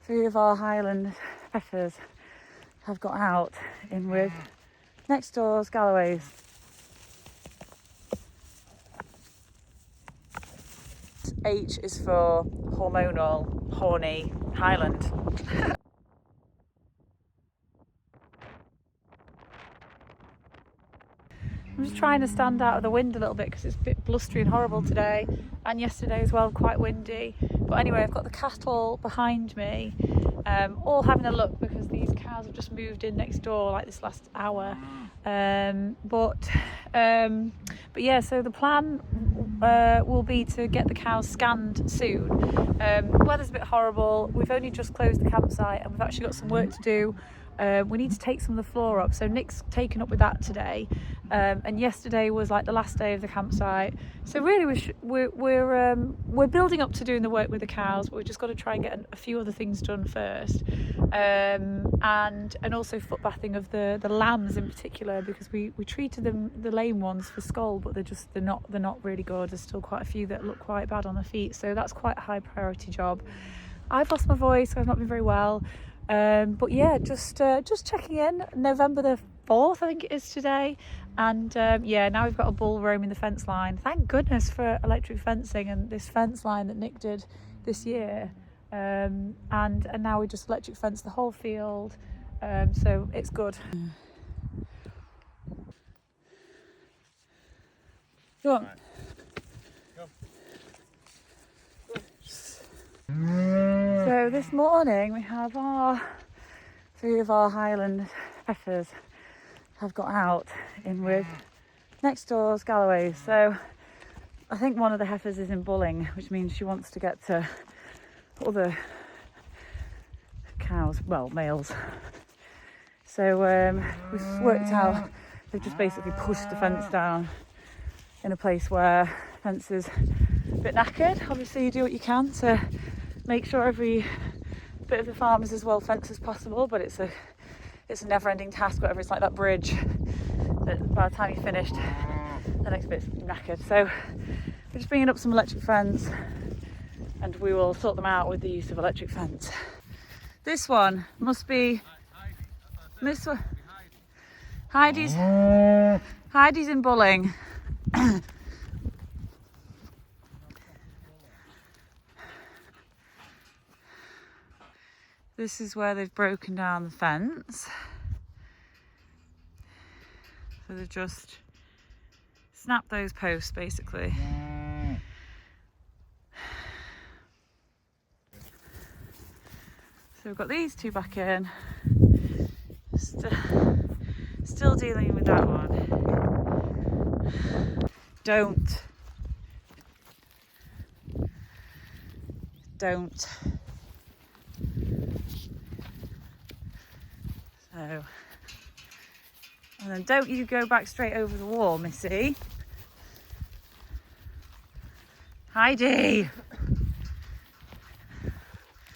3 of our Highland heifers have got out in with next door's Galloways. H is for hormonal, horny Highland. I'm just trying to stand out of the wind a little bit because it's a bit blustery and horrible today, and yesterday as well, quite windy. But anyway, I've got the cattle behind me, all having a look because these cows have just moved in next door like this last hour. But yeah, so the plan will be to get the cows scanned soon. The weather's a bit horrible. We've only just closed the campsite and we've actually got some work to do. We need to take some of the floor up, so Nick's taken up with that today, and yesterday was like the last day of the campsite. So really we're building up to doing the work with the cows, but we've just got to try and get a few other things done first, and also foot bathing of the lambs in particular, because we treated them, the lame ones, for skull, but they're not really good. There's still quite a few that look quite bad on their feet, so that's quite a high priority job. I've lost my voice, I've not been very well. But yeah, just checking in. November the 4th, I think it is today, and yeah, now we've got a bull roaming the fence line. Thank goodness for electric fencing and this fence line that Nick did this year, and now we just electric fence the whole field, so it's good. Go on. So this morning we have 3 of our Highland heifers have got out in with next door's Galloways. So I think one of the heifers is in bulling, which means she wants to get to other cows, well, males. So we've worked out, they've just basically pushed the fence down in a place where fence is a bit knackered. Obviously you do what you can to make sure every bit of the farm is as well fenced as possible, but it's a never-ending task. Whatever, it's like that bridge that by the time you finished, the next bit's knackered. So we're just bringing up some electric fence, and we will sort them out with the use of electric fence. This one must be this one. Heidi's in bulling. This is where they've broken down the fence. So they've just snapped those posts basically. So we've got these 2 back in. Still dealing with that one. Don't. So, and then don't you go back straight over the wall, Missy. Heidi!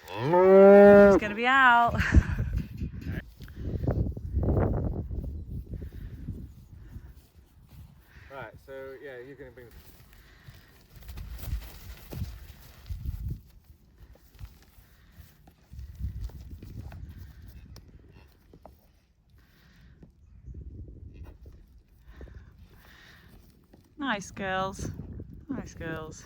She's gonna be out. Right, so yeah, you're gonna bring Nice girls. Nice girls.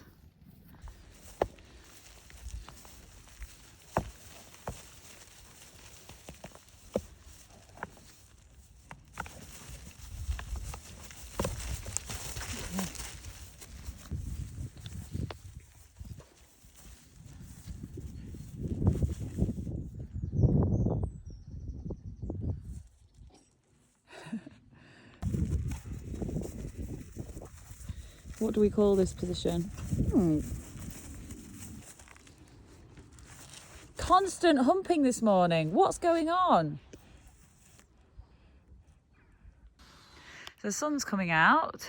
What do we call this position? Constant humping this morning. What's going on? So the sun's coming out.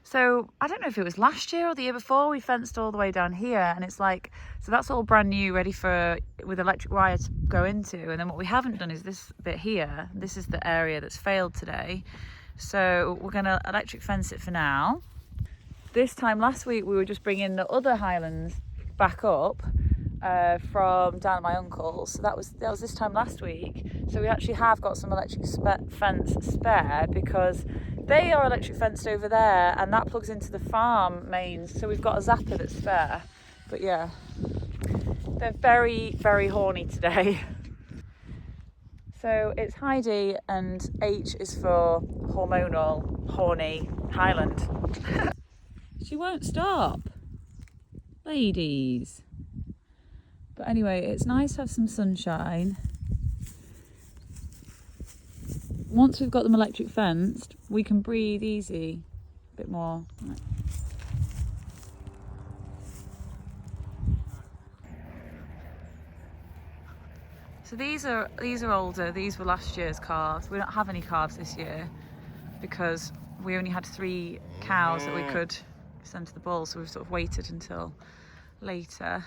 So I don't know if it was last year or the year before, we fenced all the way down here, and it's like, so that's all brand new, ready for, with electric wire to go into. And then what we haven't done is this bit here. This is the area that's failed today. So we're gonna electric fence it for now. This time last week we were just bringing the other Highlands back up, from down at my uncle's. So that was this time last week. So we actually have got some electric fence spare because they are electric fenced over there, and that plugs into the farm mains. So we've got a zapper that's spare. But yeah, they're very, very horny today. So it's Heidi, and H is for hormonal, horny Highland. She won't stop. Ladies. But anyway, it's nice to have some sunshine. Once we've got them electric fenced, we can breathe easy a bit more. Right. So these are older. These were last year's calves. We don't have any calves this year because we only had 3 cows that we could send to the bull, so we've sort of waited until later.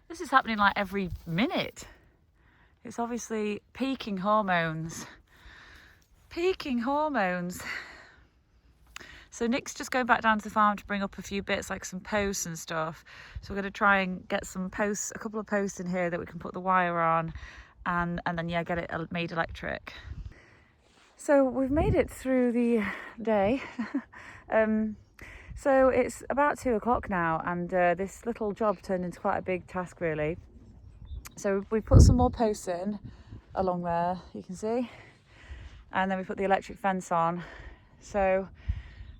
This is happening like every minute. It's obviously peaking hormones. Peaking hormones. So Nick's just going back down to the farm to bring up a few bits like some posts and stuff. So we're going to try and get some posts, a couple of posts in here that we can put the wire on, and then yeah, get it made electric. So we've made it through the day. So it's about 2 o'clock now, and this little job turned into quite a big task really. So we put some more posts in along there, you can see, and then we put the electric fence on. So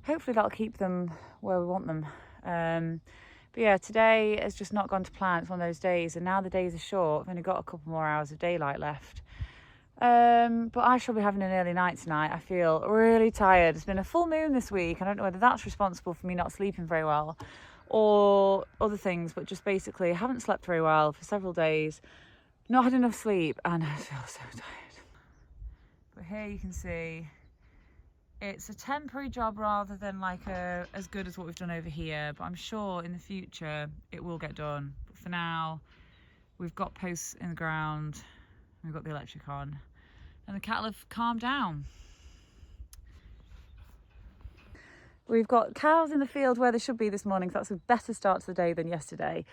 hopefully that'll keep them where we want them. But yeah, today has just not gone to plan. It's one of those days, and now the days are short. I've only got a couple more hours of daylight left. But I shall be having an early night tonight. I feel really tired. It's been a full moon this week. I don't know whether that's responsible for me not sleeping very well or other things, but just basically I haven't slept very well for several days, not had enough sleep, and I feel so tired. But here you can see it's a temporary job rather than like as good as what we've done over here, but I'm sure in the future it will get done. But for now, we've got posts in the ground, we've got the electric on, and the cattle have calmed down. We've got cows in the field where they should be this morning, so that's a better start to the day than yesterday.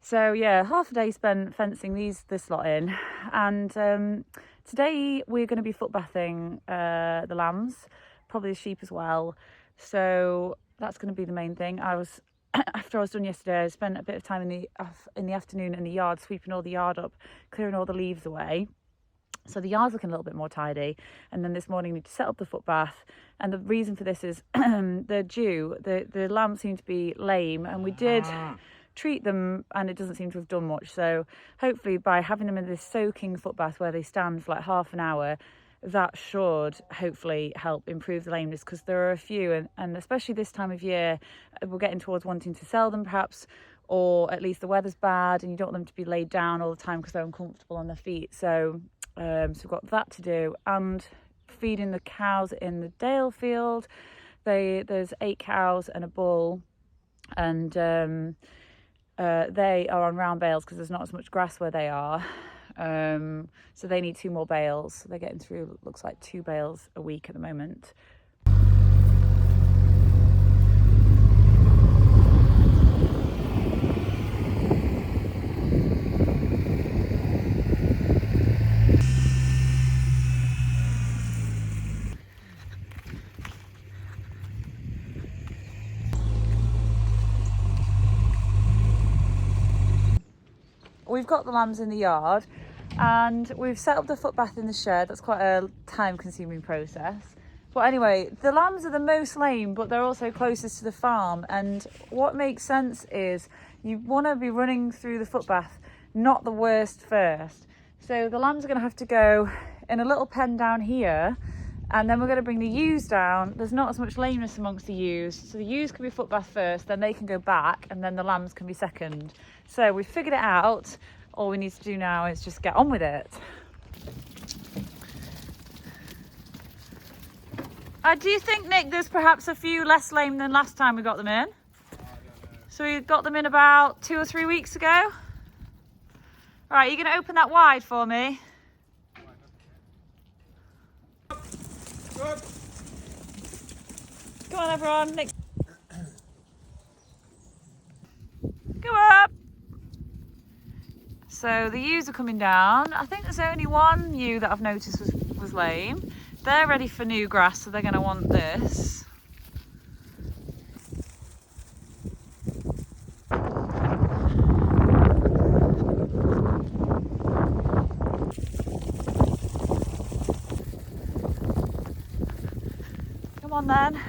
So yeah, half a day spent fencing this lot in, and today we're going to be foot bathing the lambs, probably the sheep as well. So that's going to be the main thing. After I was done yesterday, I spent a bit of time in the afternoon in the yard, sweeping all the yard up, clearing all the leaves away. So the yard's looking a little bit more tidy. And then this morning we need to set up the foot bath. And the reason for this is the lambs seem to be lame, and we did treat them and it doesn't seem to have done much. So hopefully by having them in this soaking foot bath where they stand for like half an hour, that should hopefully help improve the lameness, because there are a few, and especially this time of year, we're getting towards wanting to sell them perhaps, or at least the weather's bad and you don't want them to be laid down all the time because they're uncomfortable on their feet. So we've got that to do, and feeding the cows in the Dale field. There's 8 cows and a bull, and they are on round bales because there's not as much grass where they are. So they need 2 more bales. They're getting through, looks like 2 bales a week at the moment. We've got the lambs in the yard, and we've set up the foot bath in the shed. That's quite a time-consuming process. But anyway, the lambs are the most lame, but they're also closest to the farm. And what makes sense is you want to be running through the foot bath, not the worst first. So the lambs are going to have to go in a little pen down here, and then we're going to bring the ewes down. There's not as much lameness amongst the ewes, so the ewes can be foot bath first, then they can go back, and then the lambs can be second. So we've figured it out. All we need to do now is just get on with it. Do you think, Nick, there's perhaps a few less lame than last time we got them in? I don't know. So we got them in about 2 or 3 weeks ago. Right, you're going to open that wide for me? Good. Come on, everyone. Nick. Go up. So the ewes are coming down. I think there's only one ewe that I've noticed was lame. They're ready for new grass, so they're going to want this. Come on then.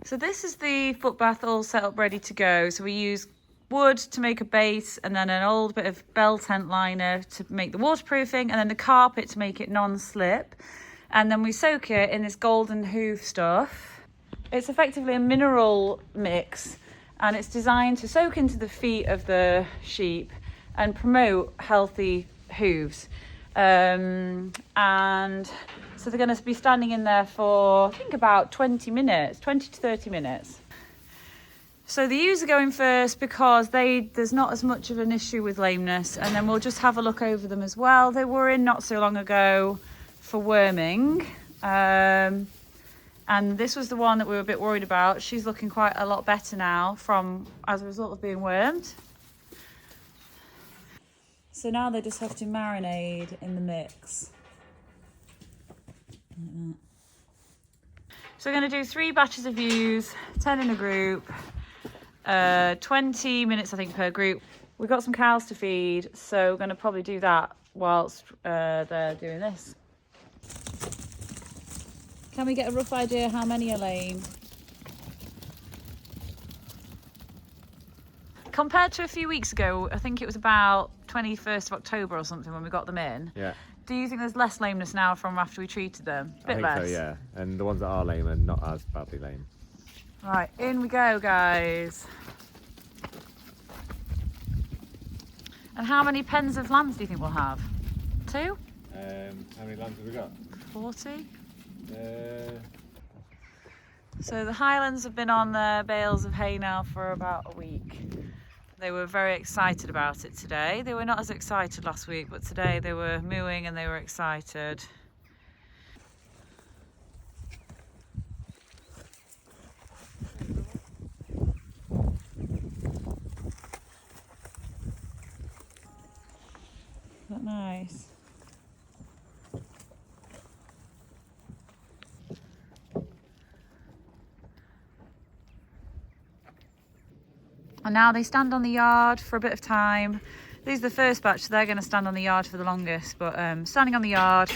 So this is the footbath all set up ready to go. So we use wood to make a base, and then an old bit of bell tent liner to make the waterproofing, and then the carpet to make it non-slip. And then we soak it in this golden hoof stuff. It's effectively a mineral mix, and it's designed to soak into the feet of the sheep and promote healthy hooves. And so they're going to be standing in there for, I think, about 20 minutes, 20 to 30 minutes. So the ewes are going first because there's not as much of an issue with lameness, and then we'll just have a look over them as well. They were in not so long ago for worming, and this was the one that we were a bit worried about. She's looking quite a lot better now as a result of being wormed. So now they just have to marinade in the mix. So we're going to do 3 batches of ewes, 10 in a group, 20 minutes I think per group. We've got some cows to feed, so we're going to probably do that whilst they're doing this. Can we get a rough idea how many are lame? Compared to a few weeks ago, I think it was about 21st of October or something when we got them in. Yeah. Do you think there's less lameness now from after we treated them? A bit I think less? so, yeah. And the ones that are lame are not as badly lame. Right, in we go, guys. And how many pens of lambs do you think we'll have? 2? How many lambs have we got? 40? So the Highlands have been on their bales of hay now for about a week. They were very excited about it today. They were not as excited last week, but today they were mooing and they were excited. Isn't that nice? And now they stand on the yard for a bit of time. These are the first batch, so they're going to stand on the yard for the longest, but standing on the yard,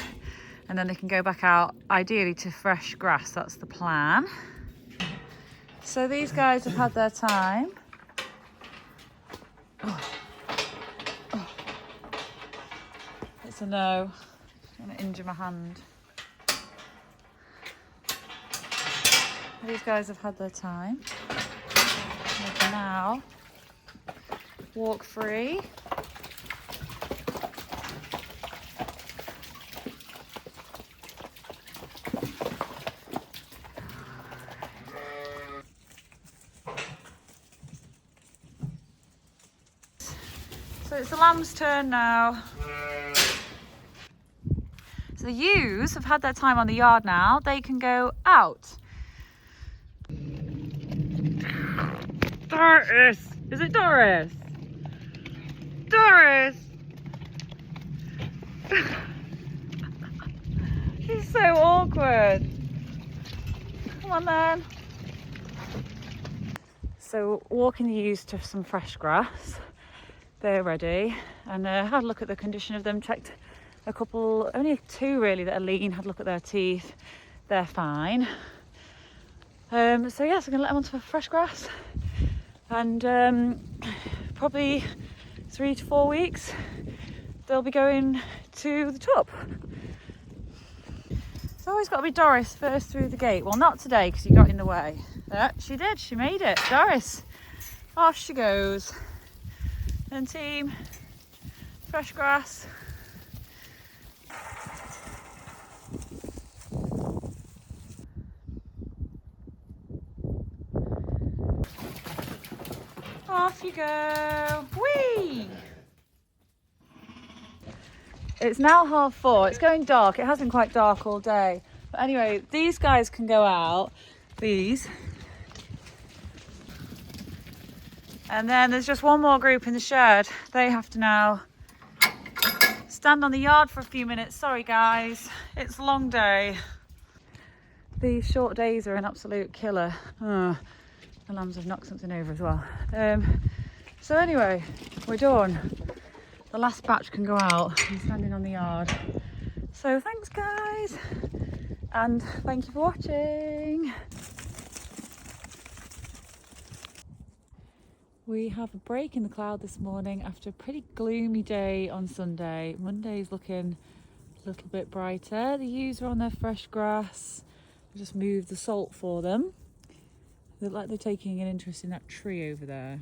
and then they can go back out, ideally to fresh grass. That's the plan. So these guys have had their time. Oh. Oh. It's a no. I'm going to injure my hand. These guys have had their time. They can now walk free. So it's the lamb's turn now. So the ewes have had their time on the yard now. They can go out. Doris! Is it Doris? Doris! She's so awkward. Come on then. So walking the ewes to some fresh grass. They're ready, and had a look at the condition of them, checked a couple, only 2 really that are lean, had a look at their teeth. They're fine. So yes, I'm going to let them onto fresh grass. And probably 3 to 4 weeks they'll be going to the top. It's always got to be Doris first through the gate. Well, not today because you got in the way. She did, she made it. Doris, off she goes. And team, fresh grass. Off you go. Whee! It's now 4:30. It's going dark. It has been quite dark all day. But anyway, these guys can go out, these. And then there's just one more group in the shed. They have to now stand on the yard for a few minutes. Sorry guys, it's a long day. These short days are an absolute killer. Oh, the lambs have knocked something over as well. So anyway, we're done. The last batch can go out. I'm standing on the yard. So thanks guys, and thank you for watching. We have a break in the cloud this morning after a pretty gloomy day on Sunday. Monday's looking a little bit brighter. The ewes are on their fresh grass. I just moved the salt for them. They look like they're taking an interest in that tree over there.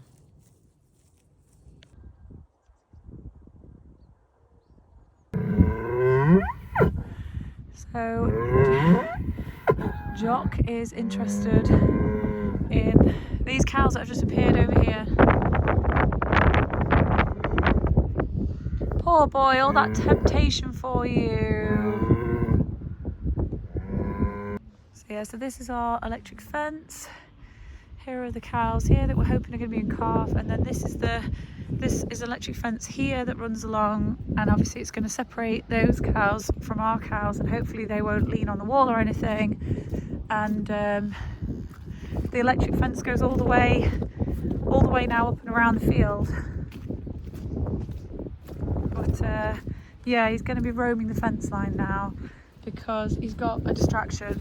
So Jock is interested in these cows that have just appeared over here. Poor boy, all that temptation for you. So yeah, so this is our electric fence. Here are the cows here that we're hoping are going to be in calf, and then this is electric fence here that runs along, and obviously it's going to separate those cows from our cows, and hopefully they won't lean on the wall or anything. And the electric fence goes all the way now up and around the field. But yeah, he's going to be roaming the fence line now because he's got a distraction.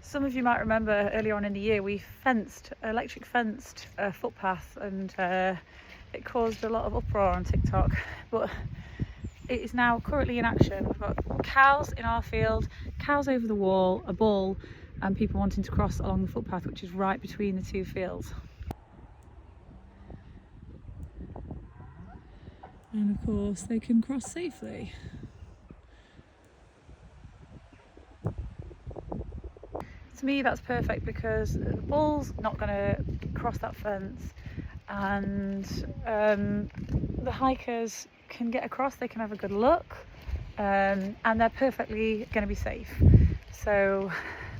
Some of you might remember earlier on in the year we electric fenced a footpath, and it caused a lot of uproar on TikTok, but it is now currently in action. We've got cows in our field, cows over the wall, a bull, and people wanting to cross along the footpath, which is right between the two fields. And of course they can cross safely. To me that's perfect because the bull's not going to cross that fence, and the hikers can get across, they can have a good look, and they're perfectly going to be safe. So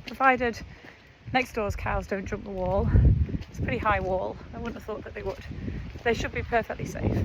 provided next door's cows don't jump the wall, it's a pretty high wall, I wouldn't have thought that they would, they should be perfectly safe.